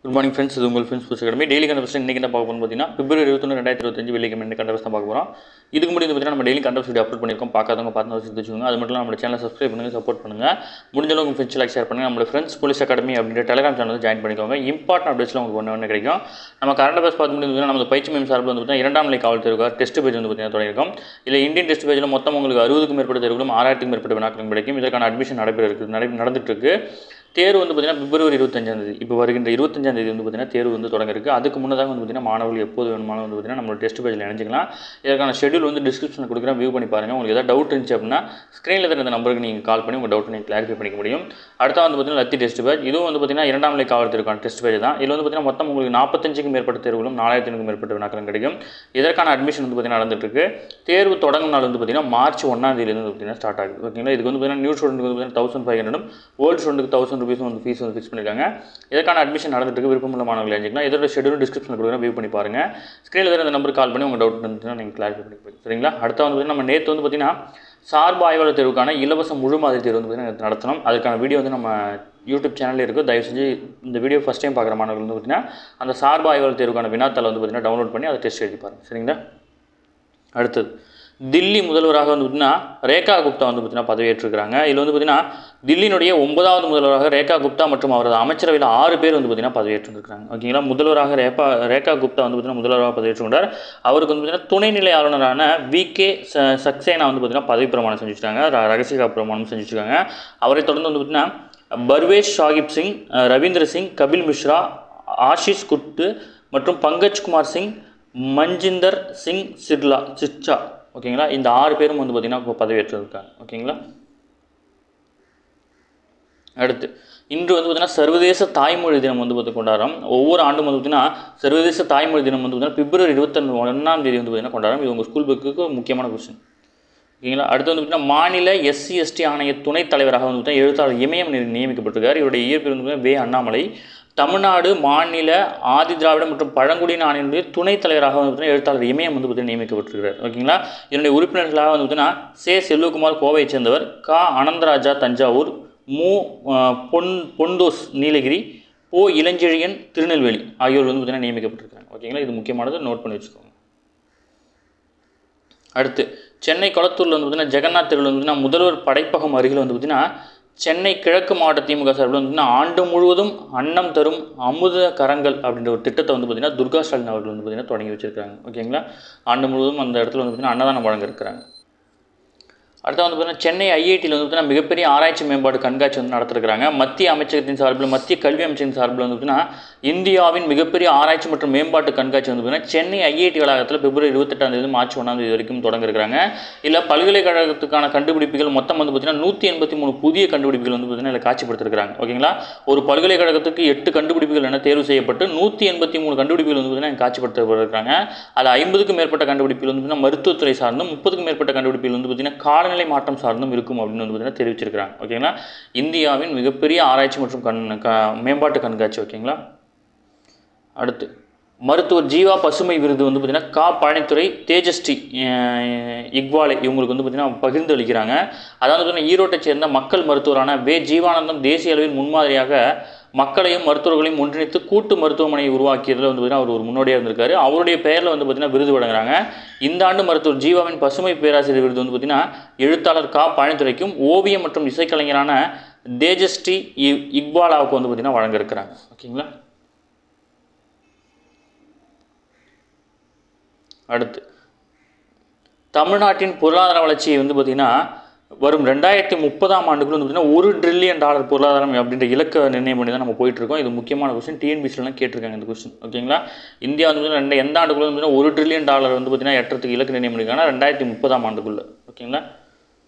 Good morning friends. இது உங்கள் friends புதுசு அகாடமி. டெய்லி கண்டவர்ஸ் இன்றைக்கி என்ன பார்க்க போகணும் பார்த்தீங்கன்னா பிப்ரவரி 21 2025 வெள்ளிக்கிழமை என்ன கண்டவர்ஸ் தான் பார்க்க போகிறோம். இதுக்கு முன்னாடி பார்த்தீங்கன்னா நம்ம டெய்லி கண்டவர்ஸ் வீடியோ அப்லோட் பண்ணியிருக்கோம். பார்க்காதவங்க பார்த்து வச்சுக்கோங்க. அது மட்டும் நம்ம சேனலை சப்ஸ்கிரைப் பண்ணுங்கள், சப்போர்ட் பண்ணுங்கள். முடிஞ்ச அளவுக்கு ஃப்ரெண்ட்ஸ் லைக் ஷேர் பண்ணுங்கள். நம்ம ஃப்ரெண்ட்ஸ் போலீஸ் அகாடமி அப்படின்ற டெலிகிராம் சேனல் ஜாயின் பண்ணிக்கோங்க. இம்பார்ட்டன் அப்டேட்ஸ்லாம் உங்களுக்கு ஒன்று கிடைக்கும். நம்ம கரண்ட் அஃபேர்ஸ் பார்த்து முடியும். நம்ம பயிற்சி மேம் சார்பில் வந்து பார்த்தீங்கன்னா 2ஆம் நிலை காவல் தேர்வுக்காக டெஸ்ட் பேஜ் வந்து பார்த்தீங்கன்னா தொடங்கியிருக்கோம். இல்லை இந்தியன் டெஸ்ட் பேஜில் மொத்தம் உங்களுக்கு 60க்கும் மேற்பட்ட தேர்வுகளும் 6000க்கும் மேற்பட்ட வினாக்களும் கிடைக்கும். இதற்கான அட்மிஷன் நடந்துட்டு இருக்கு. தேர்வு வந்து பார்த்தீங்கன்னா பிப்ரவரி 25 இப்போ வருகின்ற 25 வந்து பார்த்தீங்கன்னா தேர்வு வந்து தொடங்க இருக்குது. அதுக்கு முன்னதாக வந்து பார்த்தீங்கன்னா மாணவர்கள் எப்போது வேணுமானு வந்து பார்த்தீங்கன்னா நம்மளோட டெஸ்ட் பேஜில் இணைஞ்சிக்கலாம். இதற்கான ஷெடியூல் வந்து டிஸ்கிரிப்ஷனில் கொடுக்குறேன், வியூ பண்ணி பாருங்கள். உங்களுக்கு ஏதாவது டவுட் இருந்துச்சு அப்படின்னா ஸ்க்ரீனில் தான் இந்த நம்பருக்கு நீங்கள் கால் பண்ணி உங்கள் டவுட்டை நீங்கள் கிளாரிஃபை பண்ணிக்க முடியும். அடுத்த வந்து பார்த்தீங்கன்னா லத்தி டெஸ்ட் பேஜ், இதுவும் வந்து பார்த்தீங்கன்னா 2ஆம் நிலை காவல் தேர்வுக்கான டெஸ்ட் பேஜ் தான். இதில் வந்து பார்த்தீங்கன்னா மொத்தம் உங்களுக்கு 45க்கும் மேற்பட்ட தேர்வுகளும் 4000க்கும் மேற்பட்ட வினாக்களும் கிடைக்கும். இதற்கான அட்மிஷன் வந்து பார்த்தீங்கன்னா நடந்துட்டு இருக்கு. தேர்வு தொடங்கும் நாள் வந்து பார்த்தீங்கன்னா மார்ச் 1ஆம் தேதியிலேருந்து பார்த்தீங்கன்னா ஸ்டார்ட் ஆகுது. ஓகேங்களா. இதுக்கு வந்து பார்த்தீங்கன்னா நியூ ஸ்டூடெண்ட்டுக்கு வந்து 1500 ஓல்டு ஸ்டூடெண்ட்டுக்கு 1000 ரூபீஸ் வந்து ஃபீஸ் வந்து ஃபிக்ஸ் பண்ணியிருக்காங்க. இதற்கான அட்மிஷன் நடந்துட்டு இருக்கு. விருப்பமுள்ள மாணவர்கள் எழுதிக்கலாம். இதோட ஷெடியூல் டிஸ்கிரிப்ஷனில் கொடுக்குறேன், வியூ பண்ணி பாருங்கள். ஸ்க்ரீனில் தான் இந்த நம்பருக்கு கால் பண்ணி உங்கள் டவுட் இருந்துச்சுன்னா நீங்கள் கிளாரிஃபை பண்ணி சரிங்களா. அடுத்த வந்து நம்ம நேற்று வந்து பார்த்தீங்கன்னா சார்பு ஆய்வாளர் தேர்வுக்கான இலவச முழு மாதிரி தேர்வு வந்து பார்த்தீங்கன்னா நடத்தணும். அதுக்கான வீடியோ வந்து நம்ம யூடியூப் சேனலில் இருக்குது. தயவு செஞ்சு இந்த வீடியோ ஃபஸ்ட் டைம் பார்க்குற மாணவர்கள் வந்து பார்த்தீங்கன்னா அந்த சார்பு ஆய்வாளர் தேர்வுக்கான வினாத்தாளை வந்து பார்த்தீங்கன்னா டவுன்லோட் பண்ணி அதை டெஸ்ட் எழுதி பாருங்கள் சரிங்களா. அடுத்தது தில்லி முதல்வராக வந்து பார்த்திங்கன்னா ரேகா குப்தா வந்து பார்த்திங்கன்னா பதவியேற்றிருக்கிறாங்க. இதில் வந்து பார்த்திங்கன்னா தில்லியினுடைய 9வது முதல்வராக ரேகா குப்தா மற்றும் அவரது அமைச்சரவையில் 6 பேர் வந்து பார்த்திங்கன்னா பதவியேற்றிருக்கிறாங்க. ஓகேங்களா. முதல்வராக ரேகா குப்தா வந்து பார்த்திங்கன்னா முதல்வராக பதவியேற்றுக்கொண்டார். அவருக்கு வந்து பார்த்திங்கன்னா துணைநிலை ஆளுநரான VK சக்சேனா வந்து பார்த்திங்கன்னா பதவி பிரமாணம் செஞ்சுட்டாங்க, ரகசிய பிரமாணம் செஞ்சுருக்காங்க. அவரை தொடர்ந்து வந்து பார்த்திங்கன்னா பர்வேஷ் சாஹிப் சிங், ரவீந்திர சிங், கபில் மிஸ்ரா, ஆஷிஷ் குட்டு மற்றும் பங்கஜ் குமார் சிங், மஞ்சிந்தர் சிங் சிர்சா ஓகேங்களா. இந்த 6 பேரும் வந்து பார்த்திங்கன்னா பதவியேற்றிருக்காங்க. ஓகேங்களா. அடுத்து இன்று வந்து பார்த்திங்கன்னா சர்வதேச தாய்மொழி தினம் வந்து பார்த்து கொண்டாடுறோம். ஒவ்வொரு ஆண்டும் வந்து பார்த்திங்கன்னா சர்வதேச தாய்மொழி தினம் வந்து பார்த்திங்கன்னா பிப்ரவரி 21ஆம் தேதி வந்து பார்த்திங்கன்னா கொண்டாடுறோம். இது உங்கள் ஸ்கூல் புக்கு முக்கியமான கொஸ்டின். ஓகேங்களா. அடுத்து வந்து பார்த்திங்கன்னா மாநில SC/ST ஆணைய துணைத் தலைவராக வந்து பார்த்திங்கன்னா எழுத்தாளர் இமயம் நியமிக்கப்பட்டிருக்கார். இவருடைய இயற்பெயர் வந்து வே. அண்ணாமலை. தமிழ்நாடு மாநில ஆதி திராவிட மற்றும் பழங்குடியின ஆணையனுடைய துணைத் தலைவராக வந்து பார்த்தீங்கன்னா எழுத்தாளர் இமயம் வந்து பார்த்தீங்கன்னா நியமிக்கப்பட்டிருக்கிறார். ஓகேங்களா. இதனுடைய உறுப்பினர்களாக வந்து பார்த்தீங்கன்னா செல்வகுமார் கோவையை சேர்ந்தவர், அனந்தராஜா தஞ்சாவூர், பொண்டோஸ் நீலகிரி, இளஞ்செழியன் திருநெல்வேலி ஆகியோர் வந்து பார்த்தீங்கன்னா நியமிக்கப்பட்டிருக்காங்க. ஓகேங்களா. இது முக்கியமானது, நோட் பண்ணி வச்சுக்கோங்க. அடுத்து சென்னை கொளத்தூரில் வந்து பார்த்தீங்கன்னா ஜெகநாத் தெருவில் வந்து பார்த்தீங்கன்னா முதல்வர் படைப்பகம் அருகில் வந்து பார்த்தீங்கன்னா சென்னை கிழக்கு மாவட்ட திமுக சார்பில் வந்து ஆண்டு முழுவதும் அன்னம் தரும் அமுத கரங்கள் அப்படின்ற ஒரு திட்டத்தை வந்து பார்த்திங்கன்னா துர்கா ஸ்டாலின் அவர்கள் வந்து பார்த்திங்கன்னா தொடங்கி வச்சிருக்காங்க. ஓகேங்களா. ஆண்டு முழுவதும் அந்த இடத்துல வந்து பார்த்திங்கன்னா அன்னதானம் வழங்க இருக்கிறாங்க. அடுத்து வந்து பார்த்திங்கன்னா சென்னை IITயில் வந்து பார்த்திங்கன்னா மிகப்பெரிய ஆராய்ச்சி மேம்பாடு கண்காட்சி வந்து நடத்திருக்கிறாங்க. மத்திய அமைச்சகத்தின் சார்பில், மத்திய கல்வி அமைச்சகத்தின் சார்பில் வந்து பார்த்திங்கன்னா இந்தியாவின் மிகப்பெரிய ஆராய்ச்சி மற்றும் மேம்பாட்டு கண்காட்சி வந்து பார்த்திங்கன்னா சென்னை IIT வளாகத்தில் பிப்ரவரி 28ஆம் தேதி மார்ச் 1ஆம் தேதி வரைக்கும் தொடங்க இருக்கிறாங்க. இல்லை பல்கலைக்கழகத்துக்கான கண்டுபிடிப்புகள் மொத்தம் வந்து பார்த்திங்கன்னா 183 புதிய கண்டுபிடிப்புகள் வந்து பார்த்திங்கன்னா இதில் காட்சிப்படுத்திருக்கிறாங்க. ஓகேங்களா. ஒரு பல்கலைக்கழகத்துக்கு 8 கண்டுபிடிப்புகள் என தேர்வு செய்யப்பட்டு 183 கண்டுபிடிப்புகள் வந்து பார்த்திங்கன்னா காட்சிப்படுத்தப்பட்டிருக்காங்க. அதில் 50க்கும் மேற்பட்ட கண்டுபிடிப்புகள் வந்து பார்த்திங்கன்னா மருத்துவத்துறை சார்ந்தும் 30க்கும் மேற்பட்ட கண்டுபிடிப்புகள் வந்து பார்த்திங்கன்னா காலநிலை மாற்றம் சார்ந்தும் இருக்கும் அப்படின்னு வந்து பார்த்தீங்கன்னா தெரிவிச்சிருக்கிறாங்க. ஓகேங்களா. இந்தியாவின் மிகப்பெரிய ஆராய்ச்சி மற்றும் மேம்பாட்டு கண்காட்சி. ஓகேங்களா. அடுத்து மருத்துவர் ஜீவா பசுமை விருது வந்து பார்த்திங்கன்னா பழனித்துறை, தேஜஸ்ரீ இக்வாலே இவங்களுக்கு வந்து பார்த்திங்கன்னா பகிர்ந்து அளிக்கிறாங்க. அதாவது பார்த்திங்கன்னா ஈரோட்டை சேர்ந்த மக்கள் மருத்துவரான வே. ஜீவானந்தம் தேசிய அளவில் முன்மாதிரியாக மக்களையும் மருத்துவர்களையும் ஒன்றிணைத்து கூட்டு மருத்துவமனையை உருவாக்கியதில் வந்து பார்த்திங்கன்னா அவர் ஒரு முன்னோடியாக இருந்திருக்காரு. அவருடைய பெயரில் வந்து பார்த்திங்கன்னா விருது வழங்குறாங்க. இந்த ஆண்டு மருத்துவர் ஜீவாவின் பசுமை பேராசிரியர் விருது வந்து பார்த்திங்கன்னா எழுத்தாளர் பழனித்துறைக்கும் ஓவியம் மற்றும் இசைக்கலைஞரான தேஜஸ்ரீ இக்பாலாவுக்கு வந்து பார்த்திங்கன்னா வழங்க இருக்கிறாங்க. ஓகேங்களா. அடுத்து தமிழ்நாட்டின் பொருளாதார வளர்ச்சியை வந்து பார்த்திங்கன்னா வரும் 2030ஆம் ஆண்டுக்குள்ள வந்து பார்த்திங்கன்னா $1 ட்ரில்லியன் பொருளாதாரம் அப்படின்ற இலக்க நிர்ணயம் பண்ணி தான் நம்ம போயிட்டுருக்கோம். இது முக்கியமான கொஸ்டின், TNPSCலாம் கேட்டிருக்காங்க இந்த கொஸ்டின். ஓகேங்களா. இந்தியா வந்து எந்த ஆண்டுக்குள்ள வந்து $1 ட்ரில்லியன் வந்து பார்த்திங்கன்னா எட்டுறதுக்கு இலக்கு நிர்ணயம் பண்ணியிருக்காங்கன்னா 2030ஆம் ஆண்டுக்குள்ளே. ஓகேங்களா.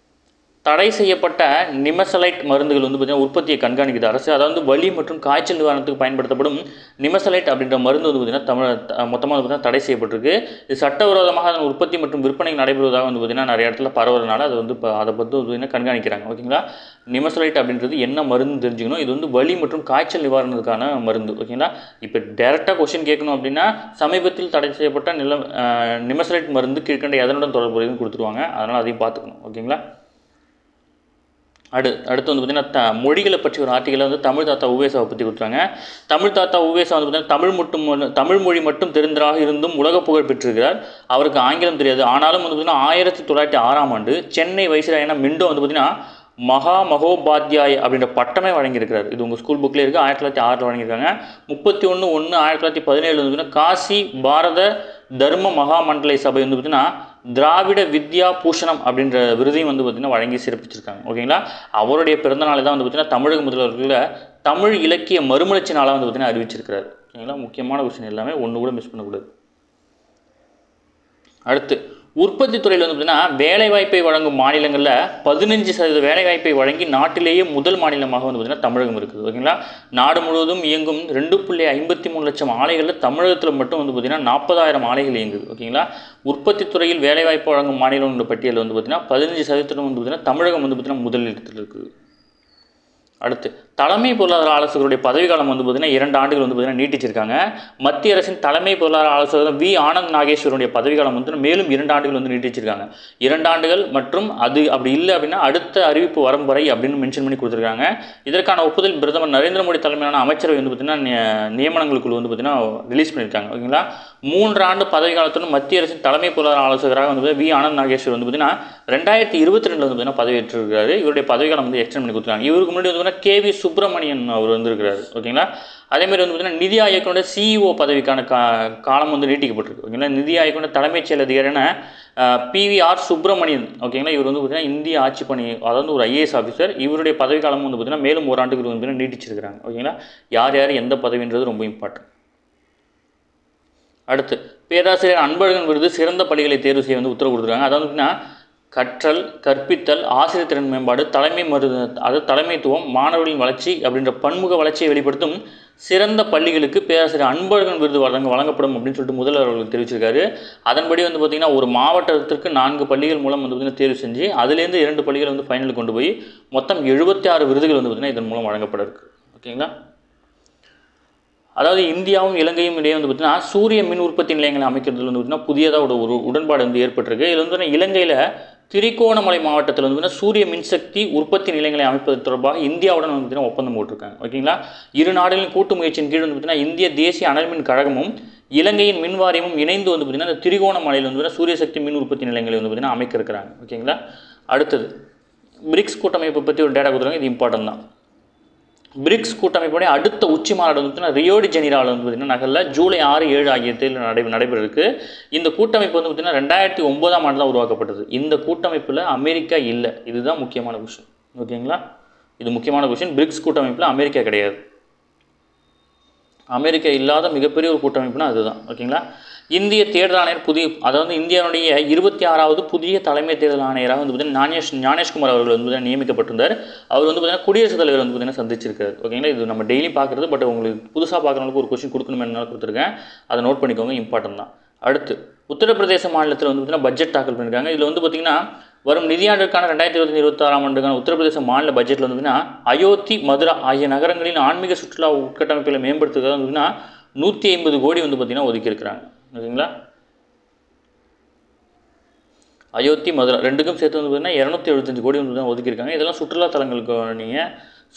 தடை செய்யப்பட்ட நிமசலைட் மருந்துகள் வந்து பார்த்திங்கன்னா உற்பத்தியை கண்காணிக்குது அரசு. அதாவது வலி மற்றும் காய்ச்சல் நிவாரணத்துக்கு பயன்படுத்தப்படும் நிமசலைட் அப்படின்ற மருந்து வந்து பார்த்திங்கன்னா மொத்தமாக வந்து பார்த்திங்கன்னா தடை செய்யப்பட்டிருக்கு. இது சட்டவிரோதமாக அதன் உற்பத்தி மற்றும் விற்பனை நடைபெறுவதாக வந்து பார்த்திங்கன்னா நிறைய இடத்துல பரவுறதுனால அது வந்து அதை பற்றி பார்த்திங்கன்னா கண்காணிக்கிறாங்க. ஓகேங்களா. நிமசலைட் அப்படின்றது என்ன மருந்து தெரிஞ்சுக்கணும். இது வந்து வலி மற்றும் காய்ச்சல் நிவாரணத்துக்கான மருந்து. ஓகேங்களா. இப்போ டேரெக்டாக கொஸ்டின் கேட்கணும் அப்படின்னா சமீபத்தில் தடை செய்யப்பட்ட நிமசலைட் மருந்து கீழ்கண்ட எதனுடன் தொடர்புடையதுன்னு கொடுத்துருவாங்க. அதனால் அதையும் பார்த்துக்கணும். ஓகேங்களா. அடுத்து வந்து பார்த்திங்கன்னா மொழிகளை பற்றி ஒரு ஆர்டிக்கலை வந்து தமிழ் தாத்தா உவேசாவை பற்றி கொடுத்தாங்க. தமிழ் தாத்தா உவேசா வந்து பார்த்திங்கன்னா தமிழ் மொழி மட்டும் தெரிந்தராக இருந்தும் உலக புகழ் பெற்றிருக்கிறார். அவருக்கு ஆங்கிலம் தெரியாது. ஆனாலும் வந்து பார்த்திங்கன்னா 1906ஆம் ஆண்டு சென்னை வைஸ்ராயனா மிண்டோ வந்து பார்த்திங்கன்னா மகோபாத்தியாய் அப்படின்ற பட்டமே வழங்கியிருக்கிறார். இது உங்கள் ஸ்கூல் புக்லேயே இருக்குது. 1906 வழங்கியிருக்காங்க. 31/1/1917 வந்து காசி பாரத தர்ம மகாமண்டலை சபை வந்து பார்த்திங்கன்னா திராவிட வித்யா பூஷணம் அப்படின்ற விருதையும் வந்து பார்த்திங்கன்னா வழங்கி சிறப்பிச்சிருக்காங்க. ஓகேங்களா. அவருடைய பிறந்த நாளை தான் வந்து பார்த்திங்கன்னா தமிழக முதல்வர்களில் தமிழ் இலக்கிய மறுமலர்ச்சி நாளாக வந்து பார்த்திங்கன்னா அறிவிச்சிருக்கிறார். ஓகேங்களா. முக்கியமான விஷயம் எல்லாமே ஒன்று கூட மிஸ் பண்ணக்கூடாது. அடுத்து உற்பத்தி துறையில் வந்து பார்த்திங்கன்னா வேலைவாய்ப்பை வழங்கும் மாநிலங்களில் 15% வேலைவாய்ப்பை வழங்கி நாட்டிலேயே முதல் மாநிலமாக வந்து பார்த்திங்கன்னா தமிழகம் இருக்குது. ஓகேங்களா. நாடு முழுவதும் இயங்கும் 2.53 லட்சம் ஆலைகளில் தமிழகத்தில் மட்டும் வந்து பார்த்திங்கன்னா 40,000 ஆலைகள் இயங்குது. ஓகேங்களா. உற்பத்தி துறையில் வேலைவாய்ப்பு வழங்கும் மாநிலங்களோட பட்டியலில் வந்து பார்த்திங்கன்னா 15% வந்து பார்த்திங்கன்னா தமிழகம் வந்து பார்த்திங்கன்னா முதலிடத்தில் இருக்குது. அடுத்து தலைமை பொருளாதார ஆலோசகருடைய பதவிக்காலம் வந்து பார்த்திங்கன்னா 2 ஆண்டுகள் வந்து பார்த்திங்கன்னா நீட்டிச்சிருக்காங்க. மத்திய அரசின் தலைமை பொருளாதார ஆலோசகர் வி ஆனந்த் நாகேஸ்வரனுடைய பதவிக்காலம் வந்து மேலும் 2 ஆண்டுகள் வந்து நீட்டிச்சிருக்காங்க. 2 ஆண்டுகள் மற்றும் அது அப்படி இல்லை அப்படின்னா அடுத்த அறிவிப்பு வரும் வரை அப்படின்னு மென்ஷன் பண்ணி கொடுத்துருக்காங்க. இதற்கான ஒப்புதல் பிரதமர் நரேந்திர மோடி தலைமையிலான அமைச்சரவை வந்து பார்த்திங்கன்னா நியமனங்களுக்குள்ள வந்து பார்த்திங்கன்னா ரிலீஸ் பண்ணியிருக்காங்க. ஓகேங்களா. 3 ஆண்டு பதவி காலத்துடன் மத்திய அரசின் தலைமை பொருளாதார ஆலோசகராக வந்து வி ஆனந்த் நாகேஸ்வர் வந்து பார்த்திங்கன்னா 2022 வந்து பார்த்திங்கன்னா பதவியேற்றிருக்காரு. இவருடைய பதவிக்காலம் வந்து எக்ஸ்டெண்ட் பண்ணி கொடுத்துருக்காங்க. இவருக்கு முன்னாடி வந்து KV சுப்பிரமணியன் அவர் வந்திருக்கிறாரு. ஓகேங்களா. அதேமாதிரி வந்து பார்த்திங்கன்னா நிதி ஆயோக்கோட CEO பதவிக்கான காலம் வந்து நீட்டிக்கப்பட்டிருக்கு. ஓகேங்களா. நிதி ஆயோக்கோட தலைமைச் செயல் அதிகாரியான PVR சுப்பிரமணியன். ஓகேங்களா. இவர் வந்து பார்த்திங்கன்னா இந்திய ஆட்சி பணி, அதாவது ஒரு IAS ஆஃபீஸர். இவருடைய பதவிக்காலம் வந்து பார்த்திங்கன்னா மேலும் 1 ஆண்டுக்கு வந்து பார்த்திங்கன்னா நீட்டிச்சிருக்கிறாங்க. ஓகேங்களா. யார் எந்த பதவின்றது ரொம்ப இம்பார்ட்டன்ட். அடுத்து பேராசிரியர் அன்பழகன் விருது சிறந்த பள்ளிகளை தேர்வு செய்ய வந்து உத்தரவு கொடுத்துருக்காங்க. அதாவது பார்த்திங்கன்னா கற்றல், கற்பித்தல், ஆசிரியர் திறன் மேம்பாடு, தலைமைத்துவம், மாணவர்களின் வளர்ச்சி அப்படின்ற பன்முக வளர்ச்சியை வெளிப்படுத்தும் சிறந்த பள்ளிகளுக்கு பேராசிரியர் அன்பழகன் விருது வழங்கப்படும் அப்படின்னு சொல்லிட்டு முதல்வர் அவர்களுக்கு தெரிவிச்சிருக்காரு. அதன்படி வந்து பார்த்திங்கன்னா ஒரு மாவட்டத்திற்கு 4 பள்ளிகள் மூலம் வந்து பார்த்திங்கன்னா தேர்வு செஞ்சு அதுலேருந்து 2 பள்ளிகள் வந்து ஃபைனலுக்கு கொண்டு போய் மொத்தம் 76 விருதுகள் வந்து பார்த்திங்கன்னா இதன் மூலம் வழங்கப்பட இருக்கு. ஓகேங்களா. அதாவது இந்தியாவும் இலங்கையும் இடையே வந்து பார்த்திங்கன்னா சூரிய மின் உற்பத்தி நிலையங்களை அமைக்கிறதுல வந்து பார்த்திங்கன்னா புதியதாக ஒரு உடன்பாடு வந்து ஏற்பட்டிருக்கு. இதில் வந்து இலங்கையில் திரிகோணமலை மாவட்டத்தில் வந்து சூரிய மின்சக்தி உற்பத்தி நிலையங்களை அமைப்பது தொடர்பாக இந்தியாவுடன் வந்து பார்த்திங்கன்னா ஒப்பந்தம் போட்டிருக்காங்க. ஓகேங்களா. இரு நாடுகளின் கூட்டு முயற்சியின் கீழ் வந்து பார்த்திங்கன்னா இந்திய தேசிய அனல் மின் கழகமும் இலங்கையின் மின் வாரியமும் இணைந்து வந்து பார்த்திங்கன்னா இந்த திரிகோணமலையில் வந்து பார்த்திங்கன்னா சூரிய சக்தி மின் உற்பத்தி நிலையங்களை வந்து பார்த்திங்கன்னா அமைக்க இருக்கிறாங்க. ஓகேங்களா. அடுத்தது பிரிக்ஸ் கூட்டமைப்பை பற்றி ஒரு டேட்டா கொடுத்துருக்காங்க. இது இம்பார்ட்டன் தான். பிரிக்ஸ் கூட்டமைப்புடைய அடுத்த உச்சி மாநாடு வந்து பார்த்திங்கன்னா ரியோ டி ஜெனீரோவில் வந்து பார்த்திங்கன்னா நகரில் ஜூலை 6, 7 ஆகிய தேதியில் நடைபெற இருக்குது. இந்த கூட்டமைப்பு வந்து பார்த்திங்கன்னா 2009ஆம் ஆண்டு தான் உருவாக்கப்பட்டது. இந்த கூட்டமைப்பில் அமெரிக்கா இல்லை. இதுதான் முக்கியமான விஷயம். ஓகேங்களா. இது முக்கியமான விஷயம். பிரிக்ஸ் கூட்டமைப்பில் அமெரிக்கா கிடையாது. அமெரிக்கா இல்லாத மிகப்பெரிய ஒரு கூட்டமைப்புனா அதுதான். ஓகேங்களா. இந்திய தேர்தல் ஆணையர் அதாவது இந்தியாவுடைய 26வது புதிய தலைமை தேர்தல் ஆணையராக வந்து பார்த்திங்கன்னா ஞானேஷ்குமார் அவர்கள் வந்து பார்த்திங்கன்னா நியமிக்கப்பட்டிருந்தார். அவர் வந்து பார்த்திங்கன்னா குடியரசுத் தலைவர் வந்து பார்த்திங்கன்னா சந்திச்சிருக்காரு. ஓகேங்களா. இது நம்ம டெய்லி பார்க்குறது. பட் உங்களுக்கு புதுசாக பார்க்குறவங்களுக்கு ஒரு கொஸ்டின் கொடுக்கணுமே என்னால் கொடுத்துருக்கேன். அதை நோட் பண்ணிக்கோங்க. இம்பார்ட்டன் தான். அடுத்து உத்தரப்பிரதேச மாநிலத்தில் வந்து பார்த்திங்கன்னா பட்ஜெட் தாக்கல் பண்ணியிருக்காங்க. இதில் வந்து பார்த்திங்கன்னா வரும் நிதியாண்டிற்கான 2025-26ஆம் ஆண்டுக்கான உத்தரப்பிரதேச மாநில பட்ஜெட்டில் வந்து பார்த்திங்கன்னா அயோத்தி, மதுரா ஆகிய நகரங்களின் ஆன்மீக சுற்றுலா உட்கட்டமைப்புகளை மேம்படுத்துவதாக வந்து பார்த்திங்கன்னா 150 கோடி வந்து பார்த்திங்கன்னா ஒதுக்கியிருக்கிறாங்க. ஓகேங்களா. அயோத்தி, மதுரா ரெண்டுக்கும் சேர்த்து வந்து பார்த்திங்கன்னா 275 கோடி வந்து தான் ஒதுக்கியிருக்காங்க. இதெல்லாம் சுற்றுலாத்தலங்களுக்கு நீங்கள்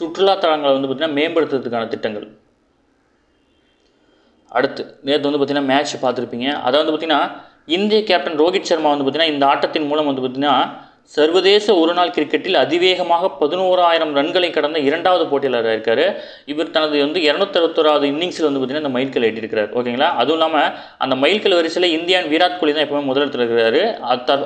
சுற்றுலாத்தலங்களை வந்து பார்த்திங்கன்னா மேம்படுத்துறதுக்கான திட்டங்கள். அடுத்து நேற்று வந்து பார்த்திங்கன்னா மேட்ச் பார்த்துருப்பீங்க. அதை வந்து பார்த்திங்கன்னா இந்திய கேப்டன் ரோஹித் சர்மா வந்து பார்த்திங்கன்னா இந்த ஆட்டத்தின் மூலம் வந்து பார்த்திங்கன்னா சர்வதேச ஒருநாள் கிரிக்கெட்டில் அதிவேகமாக 11,000 ரன்களை கடந்த 2வது போட்டியாளராக இருக்கார். இவர் தனது வந்து 261வது இன்னிங்ஸில் வந்து பார்த்திங்கன்னா இந்த மைல்கல் எட்டியிருக்கிறார். ஓகேங்களா. அதுவும் இல்லாமல் அந்த மைல்கல் வரிசையில் இந்தியாவின் விராட் கோலி தான் எப்பவுமே முதலிடத்தில் இருக்கிறாரு.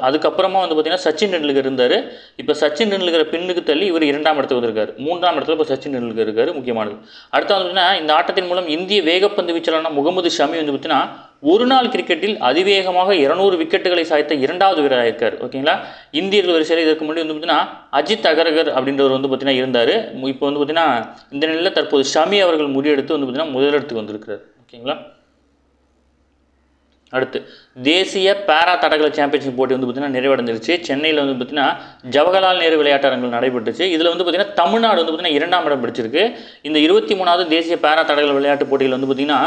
அதுக்கப்புறமா வந்து பார்த்திங்கன்னா சச்சின் டெண்டுல்கர் இருந்தார். இப்போ சச்சின் டெண்டுல்கரை பின்னுக்கு தள்ளி இவர் 2ஆம் இடத்துக்கு வந்திருக்காரு. 3ஆம் இடத்துல இப்போ சச்சின் டெண்டுல்கர் இருக்கார். முக்கியமானது. அடுத்து வந்து பார்த்திங்கன்னா இந்த ஆட்டத்தின் மூலம் இந்திய வேகப்பந்து வீச்சாளரான முகமது ஷமி வந்து பார்த்திங்கன்னா ஒருநாள் கிரிக்கெட்டில் அதிவேகமாக 200 விக்கெட்டுகளை சாய்த்த 2வது வீரராக இருக்கார். ஓகேங்களா. இந்தியர்கள் வரிசையில் இதற்கு முன்னாடி வந்து பார்த்திங்கன்னா அஜித் அகர்கர் அப்படின்றவர் வந்து பார்த்திங்கன்னா இருந்தார். இப்போ வந்து பார்த்திங்கன்னா இந்த நிலையில் தற்போது ஷமி அவர்கள் முறியெடுத்து வந்து பார்த்திங்கன்னா முதலிடத்துக்கு வந்திருக்கிறார். ஓகேங்களா. அடுத்து தேசிய பேரா தடகள சாம்பியன்ஷிப் போட்டி வந்து பார்த்திங்கன்னா நிறைவடைஞ்சிருச்சு. சென்னையில் வந்து பார்த்திங்கன்னா ஜவஹர்லால் நேரு விளையாட்டரங்கில் நடைபெற்றுச்சு. இதில் வந்து பார்த்திங்கன்னா தமிழ்நாடு வந்து பார்த்திங்கன்னா 2ஆம் இடம் பிடிச்சிருக்கு. இந்த 23வது தேசிய பேரா தடகள விளையாட்டு போட்டியில் வந்து பார்த்திங்கன்னா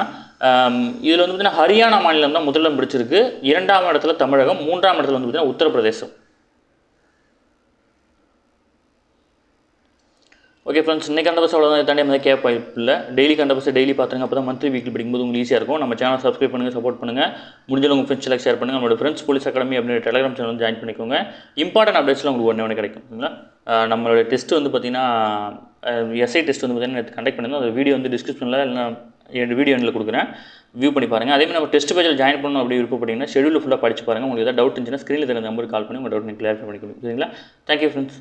இதில் வந்து பார்த்திங்கன்னா ஹரியானா மாநிலம் தான் முதலிடம் பிடிச்சிருக்கு. 2ஆம் இடத்துல தமிழகம், 3ஆம் இடத்துல வந்து பார்த்திங்கன்னா உத்தரப்பிரதேசம். ஓகே ஃப்ரெண்ட்ஸ், இன்றைக்கி கண்டபஸ் அவ்வளோதான். தாண்டி நம்ம கேப் இல்லை. டெய்லி கண்டபஸ் டெய்லி பார்த்துங்க. அப்போ தான் மந்த்லி வீக்லி படிக்கும்போது உங்களுக்கு ஈஸியாக இருக்கும். நம்ம சேனல் சப்ஸ்கிரைப் பண்ணுங்கள், சப்போர்ட் பண்ணுங்கள். முடிஞ்சளவு உங்கள் ஃப்ரெண்ட்ஸ் எல்லாம் ஷேர் பண்ணுங்கள். நம்மளோட ஃப்ரெண்ட்ஸ் போலீஸ் அகாடமி அப்படின்ற டெலிகிராம் சேனல் வந்து ஜாயின் பண்ணிக்கோங்க. இம்பார்ட்டன்ட் அப்டேட்ஸ்லாம் உங்களுக்கு ஒன்று கிடைக்கும். சரிங்களா? நம்மளோட டெஸ்ட் வந்து பார்த்திங்கன்னா எஸ்ஐ டெஸ்ட் வந்து பார்த்திங்கன்னா கண்டக்ட் பண்ணியிருந்தோம். அந்த வீடியோ வந்து டிஸ்கிரிப்ஷனில் இல்லைனா என் வீடியோ எண்டில் கொடுக்குறேன், வியூ பண்ணி பாருங்கள். அதேமாதிரி நம்ம டெஸ்ட் பேஜில் ஜாயின் பண்ணணும் அப்படி விருப்பப்பட்டீங்கன்னா ஷெடியூல் ஃபுல்லாக படிச்சு பாருங்கள். உங்களுக்கு ஏதாவது டவுட் இருந்துச்சுன்னா ஸ்க்ரீனில் தெரிஞ்ச நம்பருக்கு கால் பண்ணி உங்கள் டவுட் நீங்கள் கிளியர் பண்ணிக்கணும். சரிங்களா? Thank you friends.